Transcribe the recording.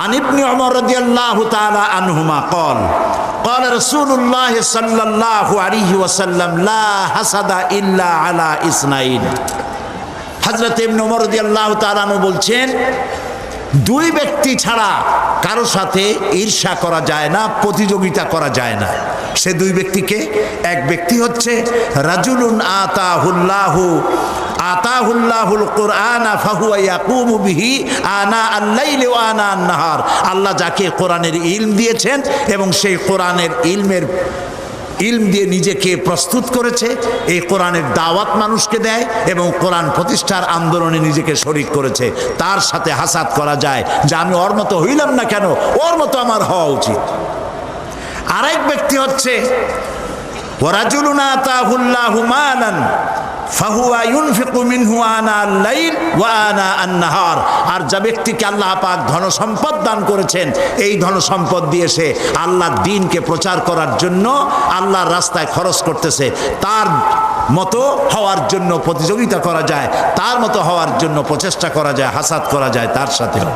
عن ابن عمر رضي الله تعالى عنهما قال قال رسول الله صلى الله عليه وسلم لا حسد إلا على اثنين হযরত ইবনে ওমর রাদিয়াল্লাহু তাআলা আনহু বলছেন, দুই ব্যক্তি ছাড়া কারো সাথে ঈর্ষা করা যায় না, প্রতিযোগিতা করা যায় না। সে দুই ব্যক্তিকে, এক ব্যক্তি হচ্ছে রাজুলুন আতাহুল্লাহুল কুরআনা ফাহুয়া ইয়াকুমু বিহি আনা আল-লাইলি ওয়া আনা আন-নাহার। আল্লাহ যাকে কোরআনের ইলম দিয়েছেন এবং সেই কোরআনের ইলম দিয়ে নিজেকে প্রস্তুত করেছে, এই কোরআনের দাওয়াত মানুষকে দেয় এবং কোরআন প্রতিষ্ঠার আন্দোলনে নিজেকে শরীক করেছে, তার সাথে হাসাদ করা যায় যে আমি ওর মতো হইলাম না কেন, ওর মতো আমার হওয়া উচিত। আরেক ব্যক্তি হচ্ছে ওয়ারাজুলুন আতাহুল্লাহু মালান ফাহুয়া ইউনফিকু মিনহু আনা আল-লাইল ওয়া আনা আন-নাহার। আর যে ব্যক্তিকে আল্লাহ পাক ধন সম্পদ দান করেছেন, এই ধন সম্পদ দিয়ে সে আল্লাহর দ্বীনকে প্রচার করার জন্য আল্লাহর রাস্তায় খরচ করতেছে, তার মতো হওয়ার জন্য প্রতিযোগিতা করা যায়, তার মতো হওয়ার জন্য প্রচেষ্টা করা যায়, হাসাদ করা যায় তার সাথেও।